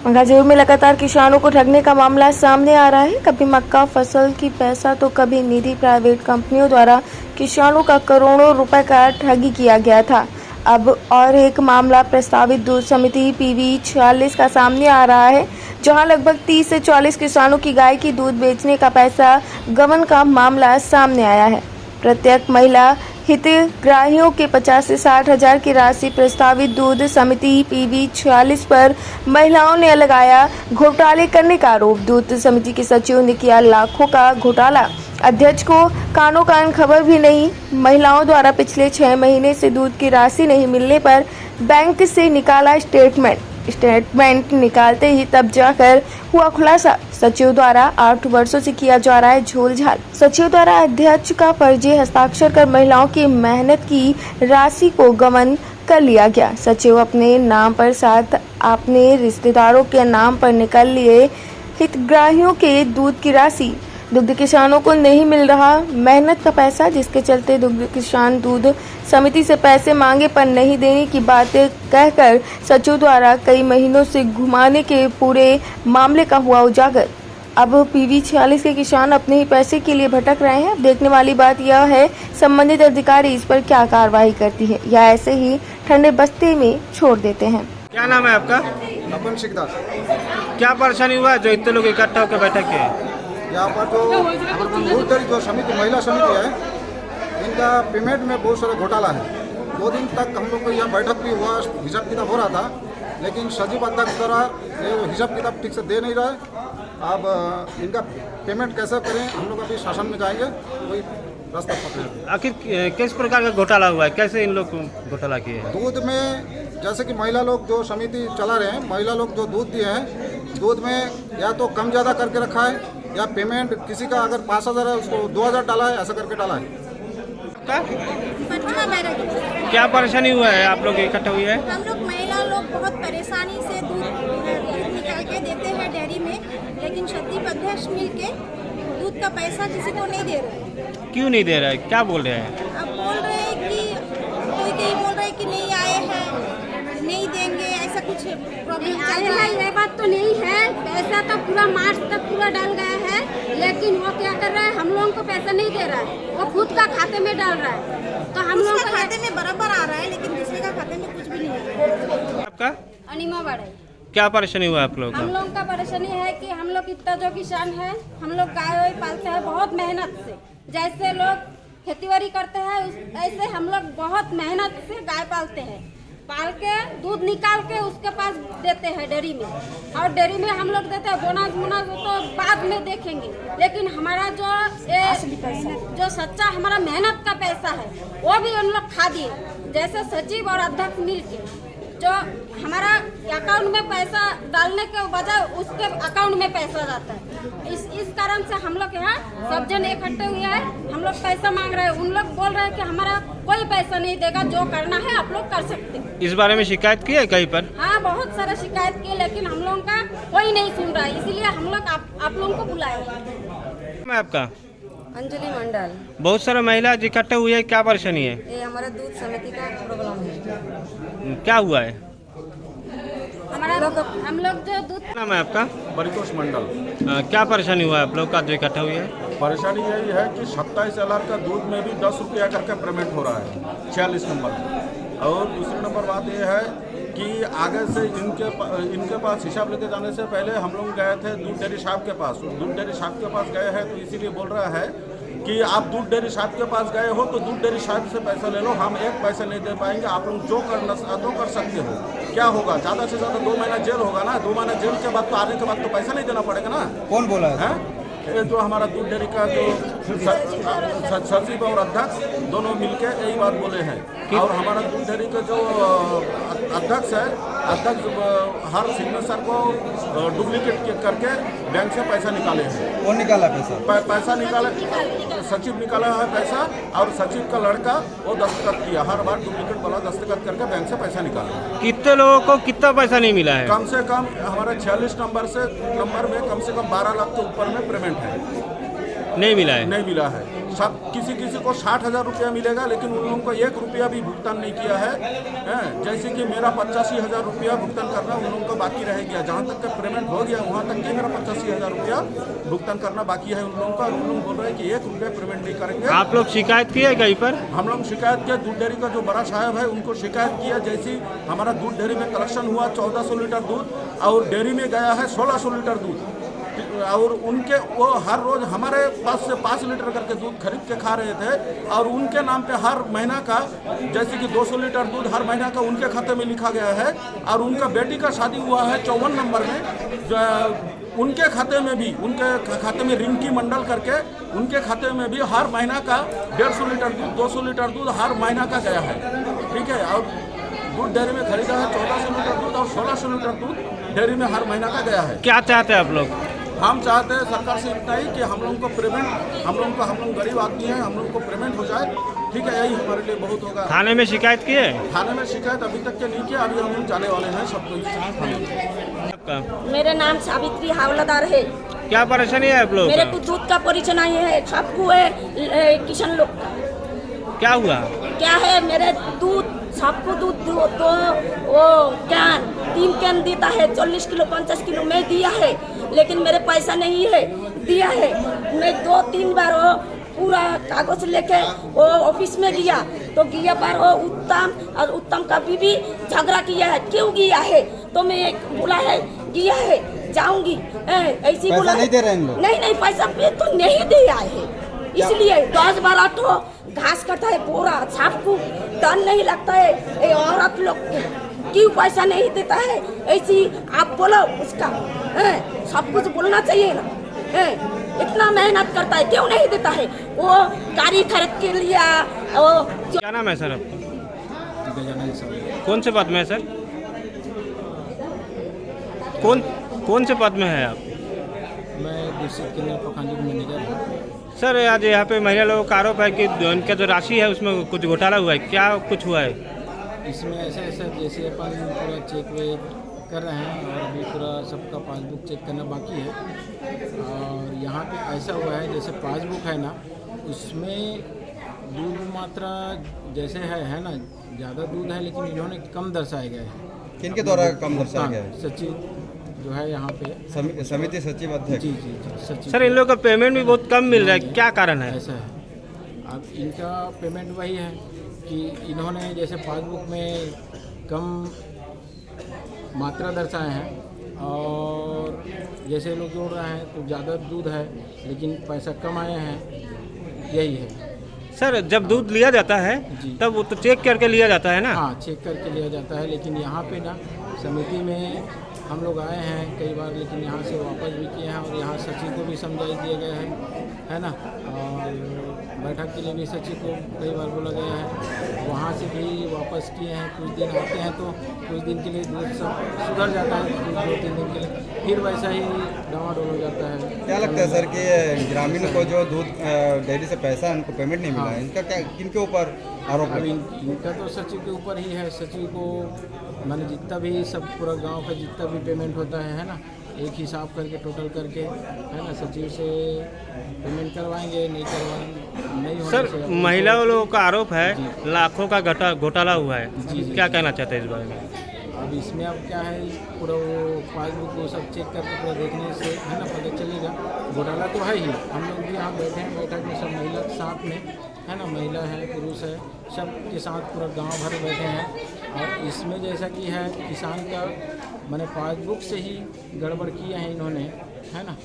गाजीपुर में लगातार किसानों को ठगने का मामला सामने आ रहा है। कभी मक्का फसल की पैसा तो कभी निधि प्राइवेट कंपनियों द्वारा किसानों का करोड़ों रुपए का ठगी किया गया था। अब और एक मामला प्रस्तावित दूध समिति PV 46 का सामने आ रहा है, जहां लगभग 30 से 40 किसानों की गाय की दूध बेचने का पैसा गबन का मामला सामने आया है। प्रत्येक महिला हितग्राहियों के 50 से 60 हजार की राशि प्रस्तावित दूध समिति PV 46 पर महिलाओं ने लगाया घोटाले करने का आरोप। दूध समिति के सचिव ने किया लाखों का घोटाला, अध्यक्ष को कानों कान खबर भी नहीं। महिलाओं द्वारा पिछले 6 महीने से दूध की राशि नहीं मिलने पर बैंक से निकाला स्टेटमेंट निकालते ही तब जाकर हुआ खुलासा। सचिव द्वारा 8 वर्षों से किया जा रहा है झोलझाल। सचिव द्वारा अध्यक्ष का फर्जी हस्ताक्षर कर महिलाओं की मेहनत की राशि को गबन कर लिया गया। सचिव अपने नाम पर साथ अपने रिश्तेदारों के नाम पर निकल लिए हितग्राहियों के दूध की राशि। दुग्ध किसानों को नहीं मिल रहा मेहनत का पैसा, जिसके चलते दुग्ध किसान दूध समिति से पैसे मांगे पर नहीं देने की बातें कहकर सचिव द्वारा कई महीनों से घुमाने के पूरे मामले का हुआ उजागर। अब PV 46 के किसान अपने ही पैसे के लिए भटक रहे हैं। देखने वाली बात यह है संबंधित अधिकारी इस पर क्या कार्रवाई करती है या ऐसे ही ठंडे बस्ते में छोड़ देते हैं। क्या नाम है आपका? अपन शिकदार। क्या परेशानी हुआ जो इतने लोग इकट्ठा होकर बैठक किए? यहाँ पर दूध डेयरी जो समिति महिला समिति है, इनका पेमेंट में बहुत सारा घोटाला है। 2 दिन तक हम लोग को यहाँ बैठक भी हुआ, हिसाब किताब हो रहा था, लेकिन सचिव अध्यक्ष द्वारा ये हिसाब किताब ठीक से दे नहीं रहे। अब इनका पेमेंट कैसे करें, हम लोग अभी शासन में जाएंगे, कोई रास्ता पकड़ेंगे। आखिर किस प्रकार का घोटाला हुआ है, कैसे इन लोग घोटाला किए हैं? दूध में जैसे कि महिला लोग जो समिति चला रहे हैं, महिला लोग जो दूध दिए हैं, दूध में या तो कम ज़्यादा करके रखा है या पेमेंट किसी का अगर 5,000 है उसको 2,000 डाला है, ऐसा करके डाला है। क्या परेशानी हुआ है, आप लोग इकट्ठा हुए हैं? हम लोग महिला लोग बहुत परेशानी से दूध निकाल के देते हैं डेयरी में, लेकिन सचिव अध्यक्ष मिल के दूध का पैसा किसी को नहीं दे रहे। क्यों नहीं दे रहा है, क्या बोल रहे हैं? अब बोल रहे हैं कि कोई कहीं बोल रहे हैं कि नहीं आए हैं, नहीं देंगे, ऐसा कुछ प्रॉब्लम चल रहा है। ये बात तो नहीं है, पैसा तो पूरा मार्च तक पूरा डाल गया है, लेकिन वो क्या कर रहा है, हम लोगों को पैसा नहीं दे रहा है, वो खुद का खाते में डाल रहा है। तो हम लोग उसका खाते में बराबर आ रहा है, लेकिन दूसरे का खाते में कुछ भी नहीं है। आपका अनिमा बढ़े। क्या परेशानी हुआ आप लोग? हम लोग का परेशानी है कि हम लोग इतना जो किसान है, हम लोग गाय वाय पालते हैं बहुत मेहनत से। जैसे लोग खेतीबाड़ी करते हैं ऐसे हम लोग बहुत मेहनत से गाय पालते हैं, पाल के दूध निकाल के उसके पास देते हैं डेयरी में, और डेयरी में हम लोग देते हैं बोनस तो बाद में देखेंगे, लेकिन हमारा जो सच्चा हमारा मेहनत का पैसा है वो भी उन लोग खा दिए। जैसे सचिव और अध्यक्ष मिल के जो हमारा अकाउंट में पैसा डालने के बजाय उसके अकाउंट में पैसा जाता है। इस कारण से हम लोग यहाँ सब जन इकट्ठे हुए हैं, हम लोग पैसा मांग रहे हैं। उन लोग बोल रहे हैं कि हमारा कोई पैसा नहीं देगा, जो करना है आप लोग कर सकते हैं। इस बारे में शिकायत की है कहीं पर? हाँ, बहुत सारा शिकायत की, लेकिन हम लोगों का कोई नहीं सुन रहा है, इसीलिए हम लोग आप लोगों को बुलाए। मैं आपका अंजलि मंडल। बहुत सारा महिला इकट्ठे हुए हैं, क्या परेशानी है? ये हमारे दूध समिति का प्रॉब्लम है। क्या हुआ है? हम लोग जो दूध। नाम है आपका? परितोष मंडल। क्या परेशानी हुआ है आप लोग का जो इकट्ठा हुए हैं? परेशानी यही है कि 27 LR का दूध में भी 10 रुपया करके पेमेंट हो रहा है 46 नंबर में। और दूसरी नंबर बात यह है कि आगे से इनके पास हिसाब लेके जाने से पहले हम लोग गए थे दूध डेयरी साहब के पास। दूध डेयरी साहब के पास गए हैं तो इसीलिए बोल रहा है कि आप दूध डेयरी साहब के पास गए हो तो दूध डेयरी साहब से पैसा ले लो, हम एक पैसा नहीं दे पाएंगे, आप लोग जो करना तो कर सकते हो। क्या होगा, ज़्यादा से ज़्यादा 2 महीना जेल होगा ना, 2 महीना जेल के बाद तो आने के बाद तो पैसा नहीं देना पड़ेगा ना। कौन बोला है? ये जो हमारा दूध डेयरी का जो सचिव और अध्यक्ष दोनों मिलके यही बात बोले हैं। और हमारा दूध डेयरी का जो अध्यक्ष है, अध्यक्ष हर सिग्नेचर को डुप्लीकेट करके बैंक से पैसा निकाले हैं। कौन निकाला पैसा? पैसा निकाले, सचिव निकाला है पैसा, और सचिव का लड़का वो दस्तखत किया, हर बार डुप्लीकेट वाला दस्तखत करके बैंक से पैसा निकाला। कितने लोगों को कितना पैसा नहीं मिला है? कम से कम हमारा 46 नंबर में कम से कम 12 लाख के ऊपर में पेमेंट है, नहीं मिला है। नहीं मिला है। सब किसी किसी को 60,000 रुपया मिलेगा, लेकिन उन लोगों को 1 रुपया भी भुगतान नहीं किया है। जैसे कि मेरा 85,000 रुपया भुगतान करना उन लोगों का बाकी रह गया। जहाँ तक का पेमेंट हो गया वहाँ तक के मेरा 85,000 रुपया भुगतान करना बाकी है उन लोगों का। उन लोग बोल रहे हैं कि 1 रुपया पेमेंट नहीं करेंगे। आप लोग शिकायत किए कहीं पर? हम लोग शिकायत किया, दूध डेयरी का जो बड़ा साहब है उनको शिकायत किया। जैसे हमारा दूध डेयरी में कलेक्शन हुआ 1400 लीटर दूध और डेयरी में गया है 1600 लीटर दूध, और उनके वो हर रोज हमारे पास से 5 लीटर करके दूध खरीद के खा रहे थे, और उनके नाम पे हर महीना का जैसे कि 200 लीटर दूध हर महीना का उनके खाते में लिखा गया है। और उनका बेटी का शादी हुआ है 54 नंबर में, जो उनके खाते में भी, उनके खाते में रिंकी मंडल करके उनके खाते में भी हर महीना का 150 लीटर दूध 200 लीटर दूध हर महीना का गया है। ठीक है, और दूध डेयरी में खरीदा है 1400 लीटर दूध और 1600 लीटर दूध डेयरी में हर महीना का गया है। क्या चाहते हैं आप लोग? हम चाहते हैं सरकार से इतना ही कि हम लोगों को पेमेंट, हम लोग गरीब आदमी हैं, हम लोगों को पेमेंट हो जाए। ठीक है, यही हमारे लिए बहुत होगा। थाने में शिकायत किए? थाने में शिकायत अभी तक के नहीं किया, अभी हम लोग जाने वाले हैं सबको। मेरा नाम सावित्री हावलादार है। क्या परेशानी है आप लोग? मेरे को दूध का परिचय नहीं है, सबको है किसान लोग। क्या हुआ? क्या है, मेरे दूध सबको दूध तो वो कैन 3 कैन देता है, 40 किलो 50 किलो में दिया है, लेकिन मेरे पैसा नहीं है दिया है। मैं 2-3 बार वो पूरा कागज लेके वो ऑफिस में गया, तो गया पर वो उत्तम का बीबी झगड़ा किया है। क्यों गया है? तो मैं बोला है गया है जाऊंगी, ऐसी बोला नहीं दे रहे हैं। नहीं पैसा पे तो नहीं दे आए है, इसलिए 10-12 ठो घास कटा है पूरा, सबको डर नहीं लगता है। ये औरत लोग क्यों पैसा नहीं देता है? ऐसी आप बोलो उसका, सब कुछ बोलना चाहिए ना। इतना मेहनत करता है, क्यों नहीं देता है? वो गाड़ी खरीद के लिया। क्या नाम है सर आपका? कौन से पद में है सर? कौन से पद में है आप? मैं दूसरी केंद्र पखांडी का मैनेजर हूँ। सर आज यहाँ पे महिला लोगों का आरोप है कि उनका जो राशि है उसमें कुछ घोटाला हुआ है, क्या कुछ हुआ है? इसमें ऐसा जैसे अपन पूरा चेक वेक कर रहे हैं और अभी पूरा सबका पासबुक चेक करना बाकी है। और यहाँ पे ऐसा हुआ है जैसे पासबुक है ना, उसमें दूध मात्रा जैसे है ना, ज़्यादा दूध है, लेकिन इन्होंने कम दर्शाया गया है। किनके द्वारा कम दर्शाया गया है? सचिव जो है यहाँ पे समिति सचिव अध्यक्ष। जी सचिव। सर इन लोगों का पेमेंट भी बहुत कम मिल रहा है, क्या कारण है? ऐसा है, अब इनका पेमेंट वही है कि इन्होंने जैसे पासबुक में कम मात्रा दर्शाए हैं, और जैसे लोग जोड़ रहे हैं तो ज़्यादा दूध है लेकिन पैसा कम आए हैं, यही है। सर जब दूध लिया जाता है तब वो तो चेक करके लिया जाता है ना? हाँ, चेक करके लिया जाता है, लेकिन यहाँ पे ना समिति में हम लोग आए हैं कई बार, लेकिन यहाँ से वापस भी किए हैं, और यहाँ सचिव को भी समझाई दिया गया है ना, और बैठक के लिए भी सचिव को कई बार बोला गया है, वहाँ से भी वापस किए हैं। कुछ दिन आते हैं तो कुछ दिन के लिए दूध सब सुधर जाता है, 2-3 दिन के लिए फिर वैसा ही डामाडोल हो जाता है। क्या लगता है सर कि ग्रामीण को जो दूध डेयरी से पैसा है उनको पेमेंट नहीं मिला है, इनका क्या, किनके ऊपर आरोप है? इनका तो सचिव के ऊपर ही है। सचिव को मैंने जितना भी सब पूरा गांव का जितना भी पेमेंट होता है ना, एक हिसाब करके टोटल करके है ना, सचिव से पेमेंट करवाएंगे, नहीं होने सर से महिला लोगों का आरोप है लाखों का घोटाला हुआ है, क्या कहना चाहते हैं इस बारे में? अब इसमें अब क्या है, पूरा वो पासबुक वो सब चेक करके पूरा देखने से है ना पता चलेगा। घोटाला तो है ही, हम लोग भी यहाँ बैठे हैं, बैठक में सब महिला के साथ में है ना, महिला है पुरुष है, सब के साथ पूरा गांव भर बैठे हैं। और इसमें जैसा कि है किसान का मैंने पासबुक से ही गड़बड़ किया है इन्होंने, है ना,